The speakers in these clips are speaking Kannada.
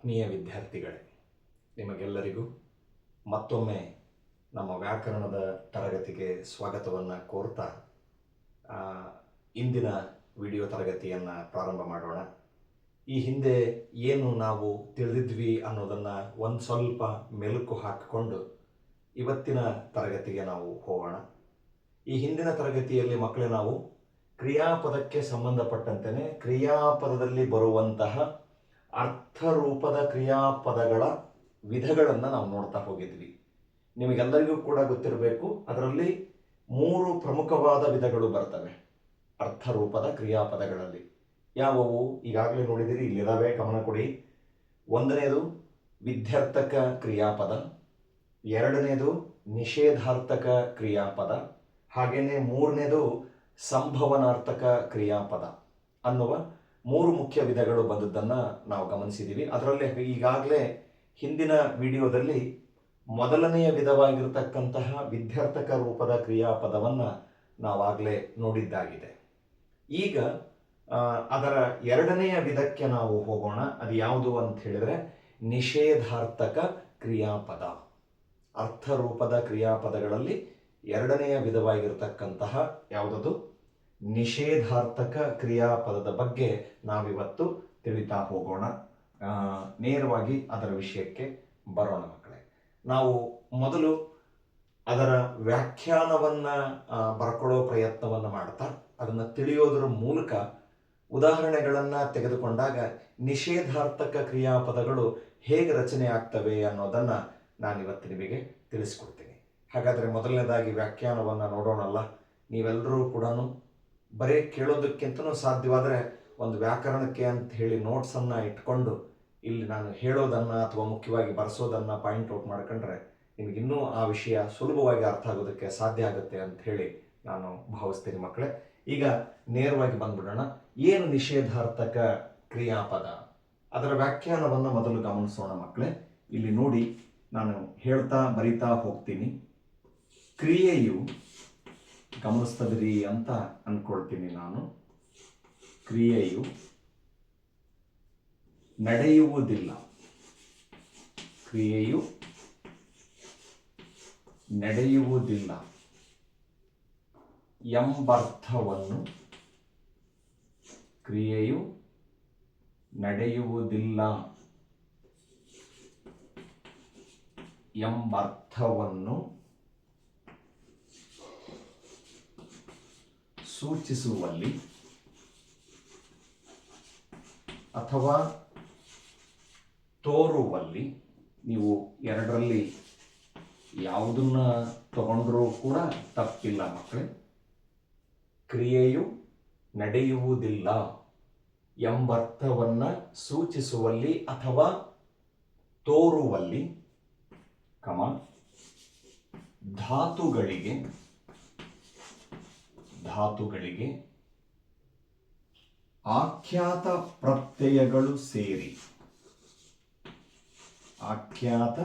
ಆತ್ಮೀಯ ವಿದ್ಯಾರ್ಥಿಗಳೇ, ನಿಮಗೆಲ್ಲರಿಗೂ ಮತ್ತೊಮ್ಮೆ ನಮ್ಮ ವ್ಯಾಕರಣದ ತರಗತಿಗೆ ಸ್ವಾಗತವನ್ನು ಕೋರ್ತಾ ಇಂದಿನ ವಿಡಿಯೋ ತರಗತಿಯನ್ನು ಪ್ರಾರಂಭ ಮಾಡೋಣ. ಈ ಹಿಂದೆ ಏನು ನಾವು ತಿಳಿದಿದ್ವಿ ಅನ್ನೋದನ್ನು ಒಂದು ಸ್ವಲ್ಪ ಮೆಲುಕು ಹಾಕಿಕೊಂಡು ಇವತ್ತಿನ ತರಗತಿಗೆ ನಾವು ಹೋಗೋಣ. ಈ ಹಿಂದಿನ ತರಗತಿಯಲ್ಲಿ ಮಕ್ಕಳೇ ನಾವು ಕ್ರಿಯಾಪದಕ್ಕೆ ಸಂಬಂಧಪಟ್ಟಂತೆ ಕ್ರಿಯಾಪದದಲ್ಲಿ ಬರುವಂತಹ ಅರ್ಥರೂಪದ ಕ್ರಿಯಾಪದಗಳ ವಿಧಗಳನ್ನು ನಾವು ನೋಡ್ತಾ ಹೋಗಿದ್ವಿ. ನಿಮಗೆಲ್ಲರಿಗೂ ಕೂಡ ಗೊತ್ತಿರಬೇಕು, ಅದರಲ್ಲಿ 3 ಪ್ರಮುಖವಾದ ವಿಧಗಳು ಬರ್ತವೆ ಅರ್ಥರೂಪದ ಕ್ರಿಯಾಪದಗಳಲ್ಲಿ. ಯಾವುವು ಈಗಾಗಲೇ ನೋಡಿದಿರಿ, ಇಲ್ಲಿದಾವೆ, ಗಮನ ಕೊಡಿ. 1ನೇದು ವಿಧ್ಯರ್ಥಕ ಕ್ರಿಯಾಪದ, 2ನೇದು ನಿಷೇಧಾರ್ಥಕ ಕ್ರಿಯಾಪದ, ಹಾಗೆಯೇ 3ನೇದು ಸಂಭವನಾರ್ಥಕ ಕ್ರಿಯಾಪದ ಅನ್ನುವ 3 ಮುಖ್ಯ ವಿಧಗಳು ಬಂದದ್ದನ್ನು ನಾವು ಗಮನಿಸಿದ್ದೀವಿ. ಅದರಲ್ಲಿ ಈಗಾಗಲೇ ಹಿಂದಿನ ವಿಡಿಯೋದಲ್ಲಿ ಮೊದಲನೆಯ ವಿಧವಾಗಿರತಕ್ಕಂತಹ ವಿಧ್ಯರ್ಥಕ ರೂಪದ ಕ್ರಿಯಾಪದವನ್ನು ನಾವಾಗಲೇ ನೋಡಿದ್ದಾಗಿದೆ. ಈಗ ಅದರ 2ನೆಯ ವಿಧಕ್ಕೆ ನಾವು ಹೋಗೋಣ. ಅದು ಯಾವುದು ಅಂತ ಹೇಳಿದರೆ ನಿಷೇಧಾರ್ಥಕ ಕ್ರಿಯಾಪದ. ಅರ್ಥರೂಪದ ಕ್ರಿಯಾಪದಗಳಲ್ಲಿ 2ನೆಯ ವಿಧವಾಗಿರತಕ್ಕಂತಹ ಯಾವುದದು ನಿಷೇಧಾರ್ಥಕ ಕ್ರಿಯಾಪದದ ಬಗ್ಗೆ ನಾವಿವತ್ತು ತಿಳಿತಾ ಹೋಗೋಣ. ನೇರವಾಗಿ ಅದರ ವಿಷಯಕ್ಕೆ ಬರೋಣ ಮಕ್ಕಳೇ. ನಾವು ಮೊದಲು ಅದರ ವ್ಯಾಖ್ಯಾನವನ್ನು ಬರ್ಕೊಳ್ಳೋ ಪ್ರಯತ್ನವನ್ನು ಮಾಡ್ತಾ ಅದನ್ನು ತಿಳಿಯೋದರ ಮೂಲಕ ಉದಾಹರಣೆಗಳನ್ನು ತೆಗೆದುಕೊಂಡಾಗ ನಿಷೇಧಾರ್ಥಕ ಕ್ರಿಯಾಪದಗಳು ಹೇಗೆ ರಚನೆ ಆಗ್ತವೆ ಅನ್ನೋದನ್ನು ನಾನಿವತ್ತು ನಿಮಗೆ ತಿಳಿಸ್ಕೊಡ್ತೀನಿ. ಹಾಗಾದರೆ ಮೊದಲನೇದಾಗಿ ವ್ಯಾಖ್ಯಾನವನ್ನು ನೋಡೋಣಲ್ಲ. ನೀವೆಲ್ಲರೂ ಕೂಡ ಬರೀ ಕೇಳೋದಕ್ಕಿಂತನೂ ಸಾಧ್ಯವಾದರೆ ಒಂದು ವ್ಯಾಕರಣಕ್ಕೆ ಅಂತ ಹೇಳಿ ನೋಟ್ಸನ್ನು ಇಟ್ಕೊಂಡು ಇಲ್ಲಿ ನಾನು ಹೇಳೋದನ್ನು ಅಥವಾ ಮುಖ್ಯವಾಗಿ ಬರೆಸೋದನ್ನು ಪಾಯಿಂಟ್ ಔಟ್ ಮಾಡ್ಕೊಂಡ್ರೆ ನಿಮಗಿನ್ನೂ ಆ ವಿಷಯ ಸುಲಭವಾಗಿ ಅರ್ಥ ಆಗೋದಕ್ಕೆ ಸಾಧ್ಯ ಆಗುತ್ತೆ ಅಂತ ಹೇಳಿ ನಾನು ಭಾವಿಸ್ತೀನಿ ಮಕ್ಕಳೇ. ಈಗ ನೇರವಾಗಿ ಬಂದ್ಬಿಡೋಣ. ಏನು ನಿಷೇಧಾರ್ಥಕ ಕ್ರಿಯಾಪದ, ಅದರ ವ್ಯಾಖ್ಯಾನವನ್ನು ಮೊದಲು ಗಮನಿಸೋಣ ಮಕ್ಕಳೇ. ಇಲ್ಲಿ ನೋಡಿ, ನಾನು ಹೇಳ್ತಾ ಬರಿತಾ ಹೋಗ್ತೀನಿ. ಕ್ರಿಯೆಯು, ಗಮನಿಸ್ತದ್ರಿ ಅಂತ ಅಂದ್ಕೊಳ್ತೀನಿ ನಾನು, ಕ್ರಿಯೆಯು ನಡೆಯುವುದಿಲ್ಲ, ಕ್ರಿಯೆಯು ನಡೆಯುವುದಿಲ್ಲ ಎಂಬರ್ಥವನ್ನು, ಕ್ರಿಯೆಯು ನಡೆಯುವುದಿಲ್ಲ ಎಂಬರ್ಥವನ್ನು ಸೂಚಿಸುವಲ್ಲಿ ಅಥವಾ ತೋರುವಲ್ಲಿ, ನೀವು 2ರಲ್ಲಿ ಯಾವುದನ್ನ ತಗೊಂಡ್ರೂ ಕೂಡ ತಪ್ಪಿಲ್ಲ ಮಕ್ಕಳೇ. ಕ್ರಿಯೆಯು ನಡೆಯುವುದಿಲ್ಲ ಎಂಬರ್ಥವನ್ನು ಸೂಚಿಸುವಲ್ಲಿ ಅಥವಾ ತೋರುವಲ್ಲಿ, ಧಾತುಗಳಿಗೆ ಆಖ್ಯಾತ ಪ್ರತ್ಯಯಗಳು ಸೇರಿ, ಆಖ್ಯಾತ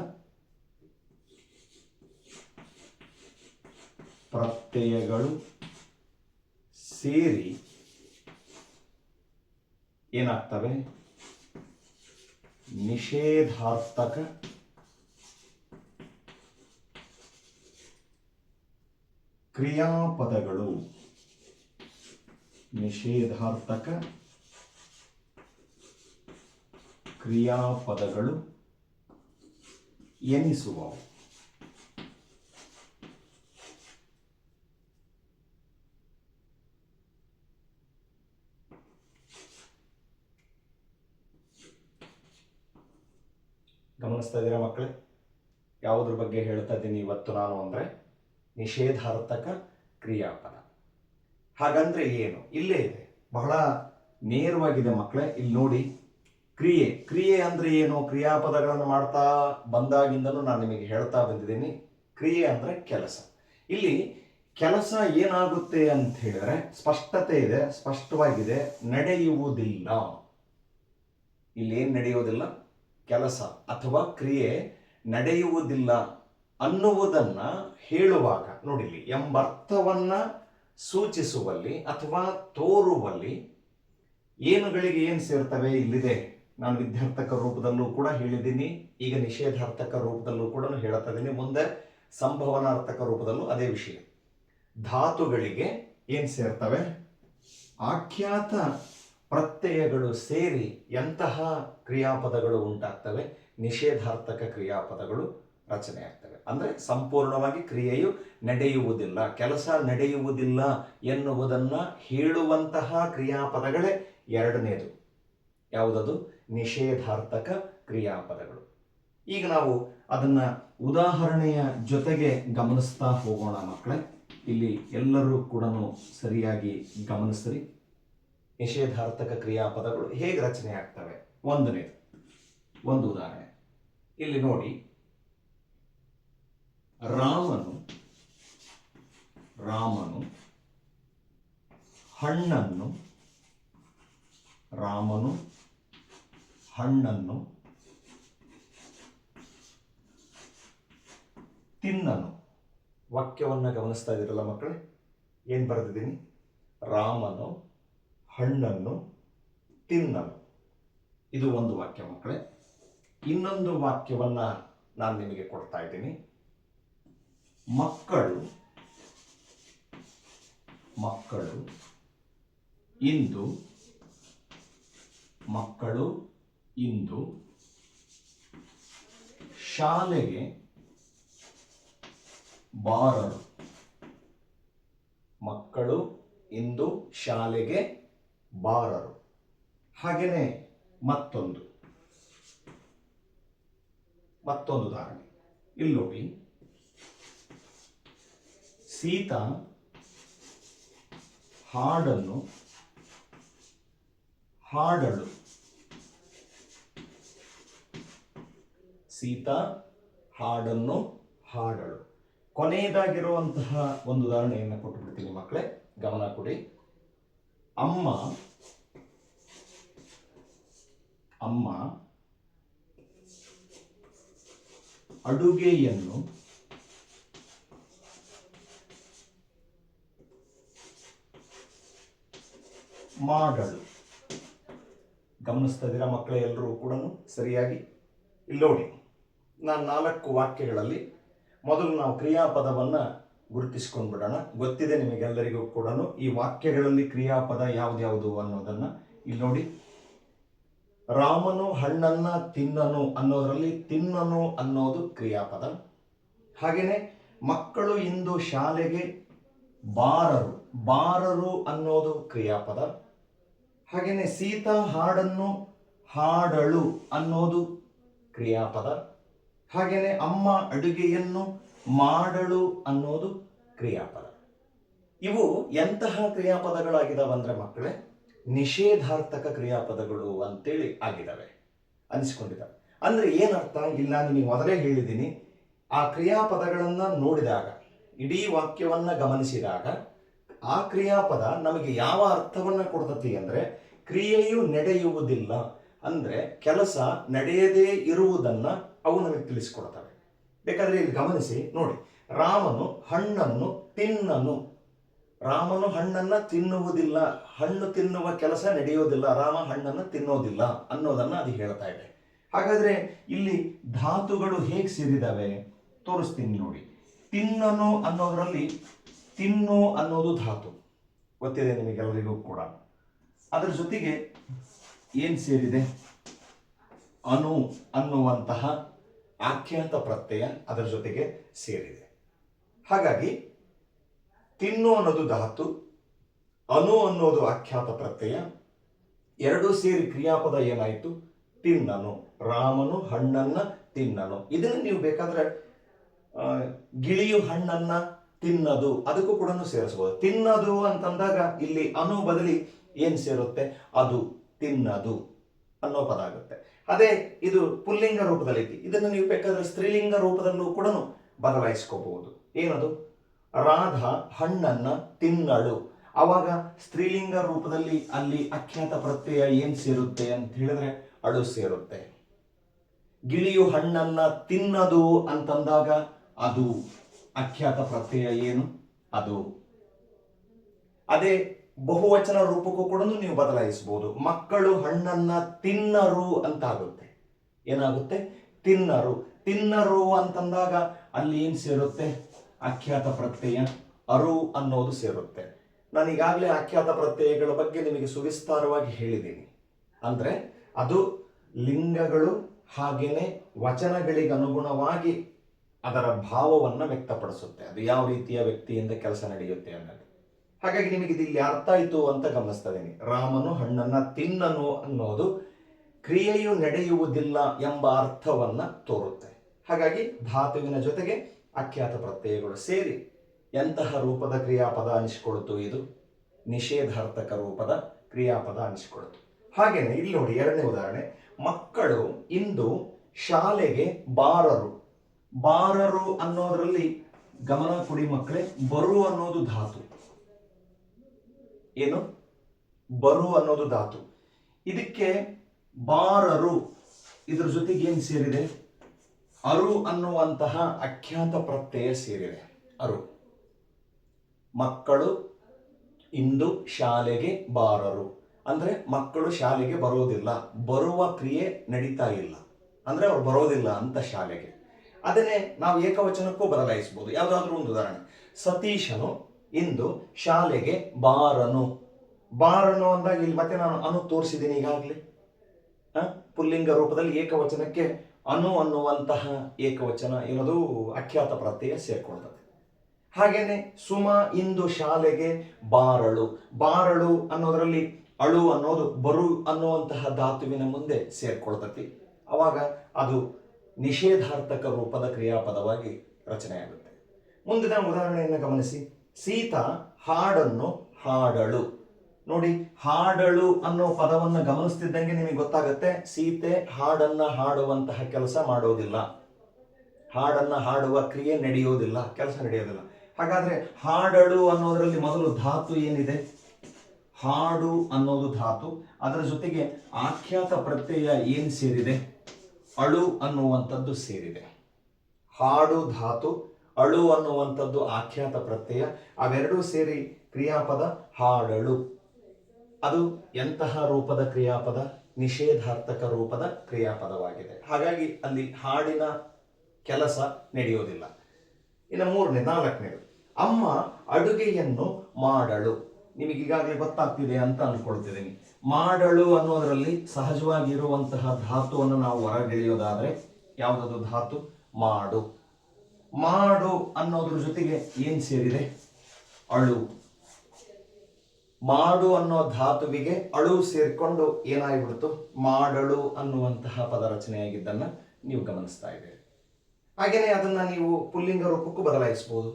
ಪ್ರತ್ಯಯಗಳು ಸೇರಿ ಏನಾಗ್ತವೆ? ನಿಷೇಧಾರ್ಥಕ ಕ್ರಿಯಾಪದಗಳು, ನಿಷೇಧಾರ್ಥಕ ಕ್ರಿಯಾಪದಗಳು ಎನಿಸುವವು. ಗಮನಿಸ್ತಾ ಇದ್ದೀರಾ ಮಕ್ಕಳೇ? ಯಾವುದ್ರ ಬಗ್ಗೆ ಹೇಳ್ತಾ ಇದ್ದೀನಿ ಇವತ್ತು ನಾನು ಅಂದರೆ ನಿಷೇಧಾರ್ಥಕ ಕ್ರಿಯಾಪದ. ಹಾಗಂದ್ರೆ ಏನು? ಇಲ್ಲೇ ಇದೆ, ಬಹಳ ನೇರವಾಗಿದೆ ಮಕ್ಕಳೇ. ಇಲ್ಲಿ ನೋಡಿ, ಕ್ರಿಯೆ ಅಂದ್ರೆ ಏನು? ಕ್ರಿಯಾಪದಗಳನ್ನು ಮಾಡ್ತಾ ಬಂದಾಗಿಂದನೂ ನಾನು ನಿಮಗೆ ಹೇಳ್ತಾ ಬಂದಿದ್ದೀನಿ. ಕ್ರಿಯೆ ಅಂದ್ರೆ ಕೆಲಸ. ಇಲ್ಲಿ ಕೆಲಸ ಏನಾಗುತ್ತೆ ಅಂತ ಹೇಳಿದ್ರೆ ಸ್ಪಷ್ಟತೆ ಇದೆ, ಸ್ಪಷ್ಟವಾಗಿದೆ. ನಡೆಯುವುದಿಲ್ಲ, ಇಲ್ಲಿ ಏನು ನಡೆಯುವುದಿಲ್ಲ? ಕೆಲಸ ಅಥವಾ ಕ್ರಿಯೆ ನಡೆಯುವುದಿಲ್ಲ ಅನ್ನುವುದನ್ನ ಹೇಳುವಾಗ ನೋಡಿಲಿ, ಎಂಬರ್ಥವನ್ನ ಸೂಚಿಸುವಲ್ಲಿ ಅಥವಾ ತೋರುವಲ್ಲಿ ಏನುಗಳಿಗೆ ಏನು ಸೇರ್ತವೆ? ಇಲ್ಲಿದೆ ನಾನು ವಿದ್ಯಾರ್ಥಕ ರೂಪದಲ್ಲೂ ಕೂಡ ಹೇಳಿದ್ದೀನಿ, ಈಗ ನಿಷೇಧಾರ್ಥಕ ರೂಪದಲ್ಲೂ ಕೂಡ ಹೇಳ್ತಾ ಇದ್ದೀನಿ, ಮುಂದೆ ಸಂಭವನಾರ್ಥಕ ರೂಪದಲ್ಲೂ ಅದೇ ವಿಷಯ. ಧಾತುಗಳಿಗೆ ಏನು ಸೇರ್ತವೆ? ಆಖ್ಯಾತ ಪ್ರತ್ಯಯಗಳು ಸೇರಿ ಎಂತಹ ಕ್ರಿಯಾಪದಗಳು ಉಂಟಾಗ್ತವೆ? ನಿಷೇಧಾರ್ಥಕ ಕ್ರಿಯಾಪದಗಳು ರಚನೆ ಆಗ್ತವೆ. ಅಂದರೆ ಸಂಪೂರ್ಣವಾಗಿ ಕ್ರಿಯೆಯು ನಡೆಯುವುದಿಲ್ಲ, ಕೆಲಸ ನಡೆಯುವುದಿಲ್ಲ ಎನ್ನುವುದನ್ನು ಹೇಳುವಂತಹ ಕ್ರಿಯಾಪದಗಳೇ ಎರಡನೇದು. ಯಾವುದದು? ನಿಷೇಧಾರ್ಥಕ ಕ್ರಿಯಾಪದಗಳು. ಈಗ ನಾವು ಅದನ್ನ ಉದಾಹರಣೆಯ ಜೊತೆಗೆ ಗಮನಿಸ್ತಾ ಹೋಗೋಣ ಮಕ್ಕಳೇ. ಇಲ್ಲಿ ಎಲ್ಲರೂ ಕೂಡ ಸರಿಯಾಗಿ ಗಮನಿಸ್ರಿ. ನಿಷೇಧಾರ್ಥಕ ಕ್ರಿಯಾಪದಗಳು ಹೇಗೆ ರಚನೆ ಆಗ್ತವೆ? ಒಂದನೇದು, ಒಂದು ಉದಾಹರಣೆ ಇಲ್ಲಿ ನೋಡಿ. ರಾಮನು ಹಣ್ಣನ್ನು ತಿನ್ನನು. ವಾಕ್ಯವನ್ನು ಗಮನಿಸ್ತಾ ಇದ್ದೀರಲ್ಲ ಮಕ್ಕಳೇ, ಏನು ಬರೆದಿದ್ದೀನಿ? ರಾಮನು ಹಣ್ಣನ್ನು ತಿನ್ನನು. ಇದು ಒಂದು ವಾಕ್ಯ ಮಕ್ಕಳೇ. ಇನ್ನೊಂದು ವಾಕ್ಯವನ್ನ ನಾನು ನಿಮಗೆ ಕೊಡ್ತಾ ಇದ್ದೀನಿ. ಮಕ್ಕಳು ಇಂದು ಶಾಲೆಗೆ ಬಾರರು. ಮಕ್ಕಳು ಇಂದು ಶಾಲೆಗೆ ಬಾರರು. ಹಾಗೆಯೇ ಮತ್ತೊಂದು ಉದಾಹರಣೆ ಇಲ್ಲಿ ನೋಡಿ. ಸೀತಾ ಹಾಡನ್ನು ಹಾಡಳು. ಕೊನೆಯದಾಗಿರುವಂತಹ ಒಂದು ಉದಾಹರಣೆಯನ್ನು ಕೊಟ್ಟುಬಿಡ್ತೀನಿ ಮಕ್ಕಳೇ, ಗಮನ ಕೊಡಿ. ಅಮ್ಮ ಅಡುಗೆಯನ್ನು ಮಾಡಳು. ಗಮನಿಸ್ತಾ ಇದ್ದೀರಾ ಮಕ್ಕಳೇ ಎಲ್ಲರೂ ಕೂಡ ಸರಿಯಾಗಿ? ಇಲ್ಲಿ ನೋಡಿ, ನಾನು 4 ವಾಕ್ಯಗಳಲ್ಲಿ ಮೊದಲು ನಾವು ಕ್ರಿಯಾಪದವನ್ನು ಗುರುತಿಸ್ಕೊಂಡ್ಬಿಡೋಣ. ಗೊತ್ತಿದೆ ನಿಮಗೆಲ್ಲರಿಗೂ ಕೂಡ ಈ ವಾಕ್ಯಗಳಲ್ಲಿ ಕ್ರಿಯಾಪದ ಯಾವ್ದ್ಯಾವುದು ಅನ್ನೋದನ್ನು. ಇಲ್ಲಿ ನೋಡಿ, ರಾಮನು ಹಣ್ಣನ್ನ ತಿನ್ನನು ಅನ್ನೋದರಲ್ಲಿ ತಿನ್ನನು ಅನ್ನೋದು ಕ್ರಿಯಾಪದ. ಹಾಗೆಯೇ ಮಕ್ಕಳು ಇಂದು ಶಾಲೆಗೆ ಬಾರರು ಅನ್ನೋದು ಕ್ರಿಯಾಪದ. ಹಾಗೆಯೇ ಸೀತಾ ಹಾಡನ್ನು ಹಾಡಳು ಅನ್ನೋದು ಕ್ರಿಯಾಪದ. ಹಾಗೆಯೇ ಅಮ್ಮ ಅಡುಗೆಯನ್ನು ಮಾಡಳು ಅನ್ನೋದು ಕ್ರಿಯಾಪದ. ಇವು ಎಂತಹ ಕ್ರಿಯಾಪದಗಳಾಗಿದ್ದಾವಂದ್ರೆ ಮಕ್ಕಳೇ, ನಿಷೇಧಾರ್ಥಕ ಕ್ರಿಯಾಪದಗಳು ಅಂತೇಳಿ ಆಗಿದ್ದಾವೆ, ಅನಿಸ್ಕೊಂಡಿದ್ದಾವೆ. ಅಂದ್ರೆ ಏನರ್ಥ? ಇಲ್ಲ, ನಿಮಗೆ ಮೊದಲೇ ಹೇಳಿದ್ದೀನಿ, ಆ ಕ್ರಿಯಾಪದಗಳನ್ನು ನೋಡಿದಾಗ, ಇಡೀ ವಾಕ್ಯವನ್ನ ಗಮನಿಸಿದಾಗ ಆ ಕ್ರಿಯಾಪದ ನಮಗೆ ಯಾವ ಅರ್ಥವನ್ನ ಕೊಡ್ತತಿ ಅಂದ್ರೆ, ಕ್ರಿಯೆಯು ನಡೆಯುವುದಿಲ್ಲ ಅಂದ್ರೆ ಕೆಲಸ ನಡೆಯದೇ ಇರುವುದನ್ನ ಅವು ನಮಗೆ ತಿಳಿಸ್ಕೊಡ್ತವೆ. ಬೇಕಾದ್ರೆ ಇಲ್ಲಿ ಗಮನಿಸಿ ನೋಡಿ. ರಾಮನು ಹಣ್ಣನ್ನು ತಿನ್ನನು. ರಾಮನು ಹಣ್ಣನ್ನ ತಿನ್ನುವುದಿಲ್ಲ, ಹಣ್ಣು ತಿನ್ನುವ ಕೆಲಸ ನಡೆಯೋದಿಲ್ಲ, ರಾಮ ಹಣ್ಣನ್ನು ತಿನ್ನೋದಿಲ್ಲ ಅನ್ನೋದನ್ನ ಅದು ಹೇಳ್ತಾ ಇದೆ. ಹಾಗಾದ್ರೆ ಇಲ್ಲಿ ಧಾತುಗಳು ಹೇಗೆ ಸೇರಿದಾವೆ ತೋರಿಸ್ತೀನಿ ನೋಡಿ. ತಿನ್ನನು ಅನ್ನೋದರಲ್ಲಿ ತಿನ್ನು ಅನ್ನೋದು ಧಾತು, ಗೊತ್ತಿದೆ ನಿಮಗೆಲ್ಲರಿಗೂ ಕೂಡ. ಅದರ ಜೊತೆಗೆ ಏನು ಸೇರಿದೆ? ಅನು ಅನ್ನುವಂತಹ ಆಖ್ಯಾತ ಪ್ರತ್ಯಯ ಅದರ ಜೊತೆಗೆ ಸೇರಿದೆ. ಹಾಗಾಗಿ ತಿನ್ನು ಅನ್ನೋದು ಧಾತು, ಅನು ಅನ್ನೋದು ಆಖ್ಯಾತ ಪ್ರತ್ಯಯ, ಎರಡೂ ಸೇರಿ ಕ್ರಿಯಾಪದ ಏನಾಯಿತು? ತಿನ್ನನು. ರಾಮನು ಹಣ್ಣನ್ನ ತಿನ್ನನು. ಇದನ್ನು ನೀವು ಬೇಕಾದ್ರೆ ಗಿಳಿಯು ಹಣ್ಣನ್ನ ತಿನ್ನದು ಅದಕ್ಕೂ ಕೂಡ ಸೇರಿಸಬಹುದು. ತಿನ್ನದು ಅಂತಂದಾಗ ಇಲ್ಲಿ ಅನು ಬದಲಿ ಏನ್ ಸೇರುತ್ತೆ? ಅದು, ತಿನ್ನದು ಅನ್ನೋ ಪದ ಆಗುತ್ತೆ. ಅದೇ ಇದು ಪುಲ್ಲಿಂಗ ರೂಪದಲ್ಲಿ, ಇದನ್ನು ನೀವು ಬೇಕಾದ್ರೆ ಸ್ತ್ರೀಲಿಂಗ ರೂಪದಲ್ಲೂ ಕೂಡ ಬದಲಾಯಿಸ್ಕೋಬಹುದು. ಏನದು? ರಾಧಾ ಹಣ್ಣನ್ನ ತಿನ್ನಳು. ಅವಾಗ ಸ್ತ್ರೀಲಿಂಗ ರೂಪದಲ್ಲಿ ಅಲ್ಲಿ ಆಖ್ಯಾತ ಪ್ರತ್ಯಯ ಏನ್ ಸೇರುತ್ತೆ ಅಂತ ಹೇಳಿದ್ರೆ ಅಳು ಸೇರುತ್ತೆ. ಗಿಳಿಯು ಹಣ್ಣನ್ನ ತಿನ್ನದು ಅಂತಂದಾಗ ಅದು ಆಖ್ಯಾತ ಪ್ರತ್ಯಯ ಏನು? ಅದು. ಅದೇ ಬಹುವಚನ ರೂಪಕ್ಕೂ ಕೂಡ ನೀವು ಬದಲಾಯಿಸಬಹುದು. ಮಕ್ಕಳು ಹಣ್ಣನ್ನ ತಿನ್ನರು ಅಂತ ಆಗುತ್ತೆ. ಏನಾಗುತ್ತೆ? ತಿನ್ನರು. ತಿನ್ನರು ಅಂತಂದಾಗ ಅಲ್ಲಿ ಏನ್ ಸೇರುತ್ತೆ? ಆಖ್ಯಾತ ಪ್ರತ್ಯಯ ಅರು ಅನ್ನೋದು ಸೇರುತ್ತೆ. ನಾನು ಈಗಾಗಲೇ ಆಖ್ಯಾತ ಪ್ರತ್ಯಯಗಳ ಬಗ್ಗೆ ನಿಮಗೆ ಸುವಿಸ್ತಾರವಾಗಿ ಹೇಳಿದ್ದೀನಿ. ಅಂದ್ರೆ ಅದು ಲಿಂಗಗಳು ಹಾಗೇನೆ ವಚನಗಳಿಗೆ ಅನುಗುಣವಾಗಿ ಅದರ ಭಾವವನ್ನು ವ್ಯಕ್ತಪಡಿಸುತ್ತೆ. ಅದು ಯಾವ ರೀತಿಯ ವ್ಯಕ್ತಿಯಿಂದ ಕೆಲಸ ನಡೆಯುತ್ತೆ ಅನ್ನೋದು. ಹಾಗಾಗಿ ನಿಮಗೆ ಇದು ಇಲ್ಲಿ ಅರ್ಥ ಆಯಿತು ಅಂತ ಗಮನಿಸ್ತಾ ಇದ್ದೀನಿ. ರಾಮನು ಹಣ್ಣನ್ನ ತಿನ್ನನು ಅನ್ನೋದು ಕ್ರಿಯೆಯು ನಡೆಯುವುದಿಲ್ಲ ಎಂಬ ಅರ್ಥವನ್ನ ತೋರುತ್ತೆ. ಹಾಗಾಗಿ ಧಾತುವಿನ ಜೊತೆಗೆ ಆಖ್ಯಾತ ಪ್ರತ್ಯಯಗಳು ಸೇರಿ ಎಂತಹ ರೂಪದ ಕ್ರಿಯಾಪದ ಅನಿಸಿಕೊಳ್ತು? ಇದು ನಿಷೇಧಾರ್ಥಕ ರೂಪದ ಕ್ರಿಯಾಪದ ಅನಿಸಿಕೊಳ್ತು. ಹಾಗೇನೆ ಇಲ್ಲಿ ನೋಡಿ, ಎರಡನೇ ಉದಾಹರಣೆ. ಮಕ್ಕಳು ಇಂದು ಶಾಲೆಗೆ ಬಾರರು. ಬಾರರು ಅನ್ನೋದ್ರಲ್ಲಿ ಗಮನ ಕೊಡಿ ಮಕ್ಕಳೇ. ಬರು ಅನ್ನೋದು ಧಾತು. ಏನು? ಬರು ಅನ್ನೋದು ಧಾತು. ಇದಕ್ಕೆ ಬಾರರು ಇದ್ರ ಜೊತೆಗೆ ಏನ್ ಸೇರಿದೆ? ಅರು ಅನ್ನುವಂತಹ ಅಖ್ಯಾತ ಪ್ರತ್ಯಯ ಸೇರಿದೆ. ಅರು. ಮಕ್ಕಳು ಇಂದು ಶಾಲೆಗೆ ಬಾರರು ಅಂದ್ರೆ ಮಕ್ಕಳು ಶಾಲೆಗೆ ಬರೋದಿಲ್ಲ, ಬರುವ ಕ್ರಿಯೆ ನಡೀತಾ ಇಲ್ಲ, ಅಂದ್ರೆ ಅವ್ರು ಬರೋದಿಲ್ಲ ಅಂತ ಶಾಲೆಗೆ. ಅದನ್ನೇ ನಾವು ಏಕವಚನಕ್ಕೂ ಬದಲಾಯಿಸಬಹುದು. ಯಾವುದಾದ್ರೂ ಒಂದು ಉದಾಹರಣೆ. ಸತೀಶನು ಇಂದು ಶಾಲೆಗೆ ಬಾರನು. ಬಾರನು ಅಂದಾಗ ಇಲ್ಲಿ ಮತ್ತೆ ನಾನು ಅನು ತೋರಿಸಿದ್ದೀನಿ ಈಗಾಗಲೇ. ಪುಲ್ಲಿಂಗ ರೂಪದಲ್ಲಿ ಏಕವಚನಕ್ಕೆ ಅನು ಅನ್ನುವಂತಹ ಏಕವಚನ ಏನದು ಅಖ್ಯಾತ ಪ್ರತ್ಯಯ ಸೇರ್ಕೊಳ್ತದೆ. ಹಾಗೇನೆ ಸುಮ ಇಂದು ಶಾಲೆಗೆ ಬಾರಳು. ಬಾರಳು ಅನ್ನೋದ್ರಲ್ಲಿ ಅಳು ಅನ್ನೋದು ಬರು ಅನ್ನುವಂತಹ ಧಾತುವಿನ ಮುಂದೆ ಸೇರ್ಕೊಳ್ತತಿ. ಅವಾಗ ಅದು ನಿಷೇಧಾರ್ಥಕ ರೂಪದ ಕ್ರಿಯಾಪದವಾಗಿ ರಚನೆಯಾಗುತ್ತೆ. ಮುಂದಿನ ಉದಾಹರಣೆಯನ್ನು ಗಮನಿಸಿ. ಸೀತಾ ಹಾಡನ್ನು ಹಾಡಳು. ನೋಡಿ, ಹಾಡಳು ಅನ್ನೋ ಪದವನ್ನು ಗಮನಿಸ್ತಿದ್ದಂಗೆ ನಿಮಗೆ ಗೊತ್ತಾಗುತ್ತೆ ಸೀತೆ ಹಾಡನ್ನ ಹಾಡುವಂತಹ ಕೆಲಸ ಮಾಡೋದಿಲ್ಲ, ಹಾಡನ್ನ ಹಾಡುವ ಕ್ರಿಯೆ ನಡೆಯೋದಿಲ್ಲ, ಕೆಲಸ ನಡೆಯೋದಿಲ್ಲ. ಹಾಗಾದ್ರೆ ಹಾಡಳು ಅನ್ನೋದ್ರಲ್ಲಿ ಮೊದಲು ಧಾತು ಏನಿದೆ? ಹಾಡು ಅನ್ನೋದು ಧಾತು. ಅದರ ಜೊತೆಗೆ ಆಖ್ಯಾತ ಪ್ರತ್ಯಯ ಏನ್ ಸೇರಿದೆ? ಅಳು ಅನ್ನುವಂಥದ್ದು ಸೇರಿದೆ. ಹಾಡು ಧಾತು, ಅಳು ಅನ್ನುವಂಥದ್ದು ಆಖ್ಯಾತ ಪ್ರತ್ಯಯ. ಅವೆರಡೂ ಸೇರಿ ಕ್ರಿಯಾಪದ ಹಾಡಳು. ಅದು ಎಂತಹ ರೂಪದ ಕ್ರಿಯಾಪದ? ನಿಷೇಧಾರ್ಥಕ ರೂಪದ ಕ್ರಿಯಾಪದವಾಗಿದೆ. ಹಾಗಾಗಿ ಅಲ್ಲಿ ಹಾಡಿನ ಕೆಲಸ ನಡೆಯೋದಿಲ್ಲ. ಇನ್ನು ನಾಲ್ಕನೇದು. ಅಮ್ಮ ಅಡುಗೆಯನ್ನು ಮಾಡಳು. ನಿಮಗೆ ಈಗಾಗಲೇ ಗೊತ್ತಾಗ್ತಿದೆ ಅಂತ ಅನ್ಕೊಳ್ತಿದ್ದೀನಿ. ಮಾಡಳು ಅನ್ನೋದರಲ್ಲಿ ಸಹಜವಾಗಿ ಇರುವಂತಹ ಧಾತುವನ್ನು ನಾವು ಹೊರಗೆಳೆಯೋದಾದ್ರೆ ಯಾವುದದು ಧಾತು? ಮಾಡು. ಮಾಡು ಅನ್ನೋದ್ರ ಜೊತೆಗೆ ಏನ್ ಸೇರಿದೆ? ಅಳು. ಮಾಡು ಅನ್ನೋ ಧಾತುವಿಗೆ ಅಳು ಸೇರ್ಕೊಂಡು ಏನಾಗ್ಬಿಡ್ತು? ಮಾಡಳು ಅನ್ನುವಂತಹ ಪದ ರಚನೆಯಾಗಿದ್ದನ್ನ ನೀವು ಗಮನಿಸ್ತಾ ಇದ್ದೀರಿ. ಹಾಗೇನೆ ಅದನ್ನ ನೀವು ಪುಲ್ಲಿಂಗ ರೂಪಕ್ಕೂ ಬದಲಾಯಿಸಬಹುದು.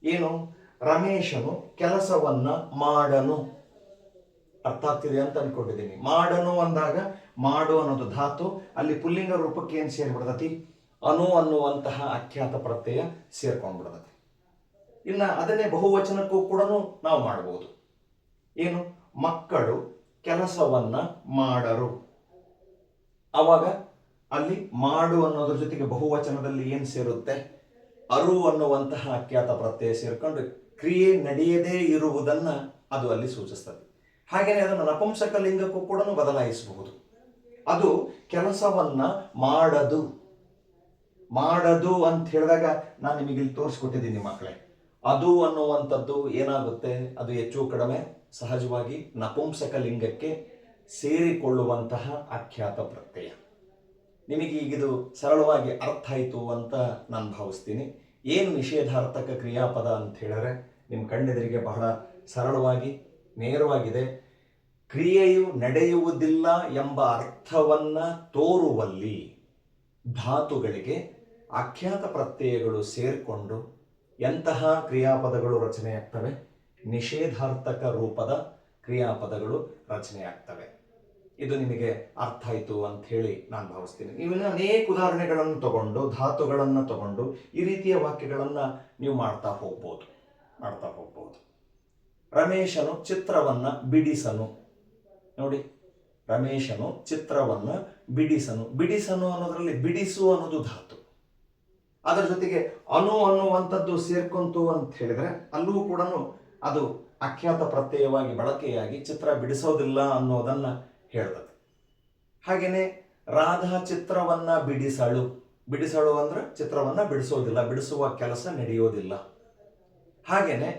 ಏನು? ರಮೇಶನು ಕೆಲಸವನ್ನ ಮಾಡನು. ಅರ್ಥ ಆಗ್ತಿದೆ ಅಂತ ಅನ್ಕೊಂಡಿದ್ದೀನಿ. ಮಾಡನು ಅಂದಾಗ ಮಾಡು ಅನ್ನೋದು ಧಾತು, ಅಲ್ಲಿ ಪುಲ್ಲಿಂಗ ರೂಪಕ್ಕೆ ಏನ್ ಸೇರ್ಬಿಡ್ತತಿ? ಅನು ಅನ್ನುವಂತಹ ಅಖ್ಯಾತ ಪ್ರತ್ಯಯ ಸೇರ್ಕೊಂಡ್ಬಿಡ್ತತಿ. ಇನ್ನ ಅದನ್ನೇ ಬಹುವಚನಕ್ಕೂ ಕೂಡ ನಾವು ಮಾಡಬಹುದು. ಏನು? ಮಕ್ಕಳು ಕೆಲಸವನ್ನ ಮಾಡರು. ಅವಾಗ ಅಲ್ಲಿ ಮಾಡು ಅನ್ನೋದ್ರ ಜೊತೆಗೆ ಬಹುವಚನದಲ್ಲಿ ಏನ್ ಸೇರುತ್ತೆ? ಅರು ಅನ್ನುವಂತಹ ಅಖ್ಯಾತ ಪ್ರತ್ಯಯ ಸೇರ್ಕೊಂಡು ಕ್ರಿಯೆ ನಡೆಯದೇ ಇರುವುದನ್ನ ಅದು ಅಲ್ಲಿ ಸೂಚಿಸ್ತದೆ. ಹಾಗೇನೆ ಅದನ್ನು ನಪುಂಸಕ ಲಿಂಗಕ್ಕೂ ಕೂಡ ಬದಲಾಯಿಸಬಹುದು. ಅದು ಕೆಲಸವನ್ನ ಮಾಡದು. ಮಾಡದು ಅಂತ ಹೇಳಿದಾಗ ನಾನು ನಿಮಗೆ ಇಲ್ಲಿ ತೋರಿಸ್ಕೊಟ್ಟಿದ್ದೀನಿ ಮಕ್ಕಳೇ. ಅದು ಅನ್ನುವಂಥದ್ದು ಏನಾಗುತ್ತೆ? ಅದು ಹೆಚ್ಚು ಕಡಿಮೆ ಸಹಜವಾಗಿ ನಪುಂಸಕ ಲಿಂಗಕ್ಕೆ ಸೇರಿಕೊಳ್ಳುವಂತಹ ಅಖ್ಯಾತ ಪ್ರತ್ಯಯ. ನಿಮಗೆ ಈಗಿದು ಸರಳವಾಗಿ ಅರ್ಥ ಆಯಿತು ಅಂತ ನಾನು ಭಾವಿಸ್ತೀನಿ. ಏನು ನಿಷೇಧಾರ್ಥಕ ಕ್ರಿಯಾಪದ ಅಂತ ಹೇಳಿದ್ರೆ ನಿಮ್ಮ ಕಣ್ಣೆದುರಿಗೆ ಬಹಳ ಸರಳವಾಗಿ ನೇರವಾಗಿದೆ. ಕ್ರಿಯೆಯು ನಡೆಯುವುದಿಲ್ಲ ಎಂಬ ಅರ್ಥವನ್ನ ತೋರುವಲ್ಲಿ ಧಾತುಗಳಿಗೆ ಆಖ್ಯಾತ ಪ್ರತ್ಯಯಗಳು ಸೇರಿಕೊಂಡು ಎಂತಹ ಕ್ರಿಯಾಪದಗಳು ರಚನೆಯಾಗ್ತವೆ? ನಿಷೇಧಾರ್ಥಕ ರೂಪದ ಕ್ರಿಯಾಪದಗಳು ರಚನೆಯಾಗ್ತವೆ. ಇದು ನಿಮಗೆ ಅರ್ಥ ಆಯಿತು ಅಂತ ಹೇಳಿ ನಾನು ಭಾವಿಸ್ತೀನಿ. ನೀವು ಅನೇಕ ಉದಾಹರಣೆಗಳನ್ನು ತಗೊಂಡು ಧಾತುಗಳನ್ನು ತಗೊಂಡು ಈ ರೀತಿಯ ವಾಕ್ಯಗಳನ್ನು ನೀವು ಮಾಡ್ತಾ ಹೋಗ್ಬೋದು. ರಮೇಶನು ಚಿತ್ರವನ್ನ ಬಿಡಿಸನು. ನೋಡಿ, ರಮೇಶನು ಚಿತ್ರವನ್ನ ಬಿಡಿಸನು. ಬಿಡಿಸನು ಅನ್ನೋದ್ರಲ್ಲಿ ಬಿಡಿಸು ಅನ್ನೋದು ಧಾತು. ಅದರ ಜೊತೆಗೆ ಅನು ಅನ್ನುವಂಥದ್ದು ಸೇರ್ಕೊಂತು ಅಂತ ಹೇಳಿದ್ರೆ ಅಲ್ಲೂ ಕೂಡ ಅದು ಆಖ್ಯಾತ ಪ್ರತ್ಯಯವಾಗಿ ಬಳಕೆಯಾಗಿ ಚಿತ್ರ ಬಿಡಿಸೋದಿಲ್ಲ ಅನ್ನೋದನ್ನ ಹೇಳ್ತದೆ. ಹಾಗೇನೆ ರಾಧಾ ಚಿತ್ರವನ್ನ ಬಿಡಿಸಳು. ಬಿಡಿಸಳು ಅಂದ್ರೆ ಚಿತ್ರವನ್ನ ಬಿಡಿಸೋದಿಲ್ಲ, ಬಿಡಿಸುವ ಕೆಲಸ ನಡೆಯೋದಿಲ್ಲ. ಹಾಗೇನೆ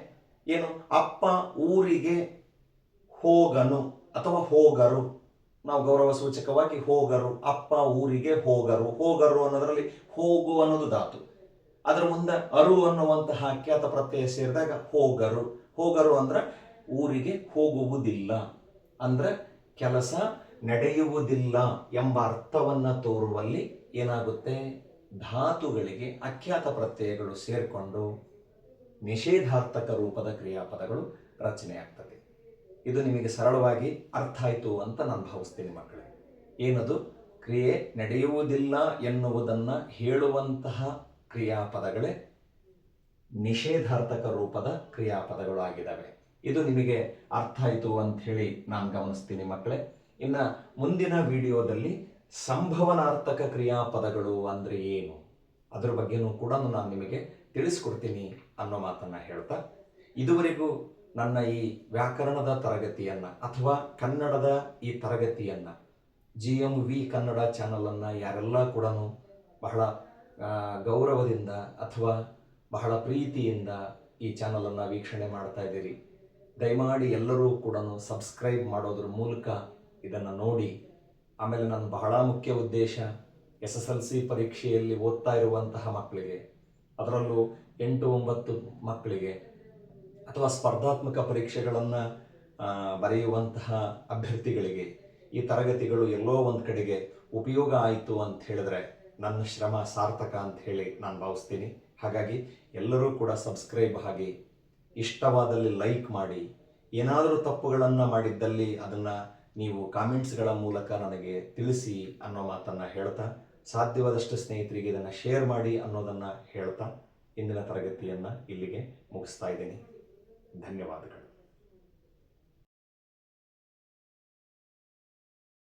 ಏನು, ಅಪ್ಪ ಊರಿಗೆ ಹೋಗನು ಅಥವಾ ಹೋಗರು, ನಾವು ಗೌರವ ಸೂಚಕವಾಗಿ ಹೋಗರು, ಅಪ್ಪ ಊರಿಗೆ ಹೋಗರು. ಹೋಗರು ಅನ್ನೋದ್ರಲ್ಲಿ ಹೋಗು ಅನ್ನೋದು ಧಾತು, ಅದರ ಮುಂದೆ ಅರು ಅನ್ನುವಂತಹ ಆಖ್ಯಾತ ಪ್ರತ್ಯಯ ಸೇರಿದಾಗ ಹೋಗರು. ಹೋಗರು ಅಂದ್ರೆ ಊರಿಗೆ ಹೋಗುವುದಿಲ್ಲ, ಅಂದ್ರೆ ಕೆಲಸ ನಡೆಯುವುದಿಲ್ಲ ಎಂಬ ಅರ್ಥವನ್ನ ತೋರುವಲ್ಲಿ ಏನಾಗುತ್ತೆ, ಧಾತುಗಳಿಗೆ ಆಖ್ಯಾತ ಪ್ರತ್ಯಯಗಳು ಸೇರಿಕೊಂಡು ನಿಷೇಧಾರ್ಥಕ ರೂಪದ ಕ್ರಿಯಾಪದಗಳು ರಚನೆ ಆಗ್ತದೆ. ಇದು ನಿಮಗೆ ಸರಳವಾಗಿ ಅರ್ಥ ಆಯಿತು ಅಂತ ನಾನು ಭಾವಿಸ್ತೀನಿ ಮಕ್ಕಳೇ. ಏನದು, ಕ್ರಿಯೆ ನಡೆಯುವುದಿಲ್ಲ ಎನ್ನುವುದನ್ನ ಹೇಳುವಂತಹ ಕ್ರಿಯಾಪದಗಳೇ ನಿಷೇಧಾರ್ಥಕ ರೂಪದ ಕ್ರಿಯಾಪದಗಳು ಆಗಿದ್ದಾವೆ. ಇದು ನಿಮಗೆ ಅರ್ಥ ಆಯಿತು ಅಂತ ಹೇಳಿ ನಾನು ಗಮನಿಸ್ತೀನಿ ಮಕ್ಕಳೇ. ಇನ್ನ ಮುಂದಿನ ವಿಡಿಯೋದಲ್ಲಿ ಸಂಭವನಾರ್ಥಕ ಕ್ರಿಯಾಪದಗಳು ಅಂದ್ರೆ ಏನು ಅದ್ರ ಬಗ್ಗೆನೂ ಕೂಡ ನಾನು ನಿಮಗೆ ತಿಳಿಸ್ಕೊಡ್ತೀನಿ ಅನ್ನೋ ಮಾತನ್ನ ಹೇಳ್ತಾ, ಇದುವರೆಗೂ ನನ್ನ ಈ ವ್ಯಾಕರಣದ ತರಗತಿಯನ್ನ ಅಥವಾ ಕನ್ನಡದ ಈ ತರಗತಿಯನ್ನ GMV ಕನ್ನಡ ಚಾನಲನ್ನು ಯಾರೆಲ್ಲ ಕೂಡ ಬಹಳ ಗೌರವದಿಂದ ಅಥವಾ ಬಹಳ ಪ್ರೀತಿಯಿಂದ ಈ ಚಾನಲನ್ನು ವೀಕ್ಷಣೆ ಮಾಡ್ತಾ ಇದ್ದೀರಿ, ದಯಮಾಡಿ ಎಲ್ಲರೂ ಕೂಡ ಸಬ್ಸ್ಕ್ರೈಬ್ ಮಾಡೋದ್ರ ಮೂಲಕ ಇದನ್ನು ನೋಡಿ. ಆಮೇಲೆ ನನ್ನ ಬಹಳ ಮುಖ್ಯ ಉದ್ದೇಶ SSLC ಪರೀಕ್ಷೆಯಲ್ಲಿ ಓದ್ತಾ ಇರುವಂತಹ ಮಕ್ಕಳಿಗೆ, ಅದರಲ್ಲೂ 8-9 ಮಕ್ಕಳಿಗೆ ಅಥವಾ ಸ್ಪರ್ಧಾತ್ಮಕ ಪರೀಕ್ಷೆಗಳನ್ನು ಬರೆಯುವಂತಹ ಅಭ್ಯರ್ಥಿಗಳಿಗೆ ಈ ತರಗತಿಗಳು ಎಲ್ಲೋ ಒಂದು ಕಡೆಗೆ ಉಪಯೋಗ ಆಯಿತು ಅಂತ ಹೇಳಿದ್ರೆ ನನ್ನ ಶ್ರಮ ಸಾರ್ಥಕ ಅಂತ ಹೇಳಿ ನಾನು ಭಾವಿಸ್ತೀನಿ. ಹಾಗಾಗಿ ಎಲ್ಲರೂ ಕೂಡ ಸಬ್ಸ್ಕ್ರೈಬ್ ಆಗಿ, ಇಷ್ಟವಾದಲ್ಲಿ ಲೈಕ್ ಮಾಡಿ, ಏನಾದರೂ ತಪ್ಪುಗಳನ್ನು ಮಾಡಿದ್ದಲ್ಲಿ ಅದನ್ನು ನೀವು ಕಾಮೆಂಟ್ಸ್ಗಳ ಮೂಲಕ ನನಗೆ ತಿಳಿಸಿ ಅನ್ನೋ ಮಾತನ್ನು ಹೇಳ್ತಾ, ಸಾಧ್ಯವಾದಷ್ಟು ಸ್ನೇಹಿತರಿಗೆ ಇದನ್ನು ಶೇರ್ ಮಾಡಿ ಅನ್ನೋದನ್ನು ಹೇಳ್ತಾ ಇಂದಿನ ತರಗತಿಯನ್ನು ಇಲ್ಲಿಗೆ ಮುಗಿಸ್ತಾ ಇದ್ದೀನಿ. ಧನ್ಯವಾದಗಳು.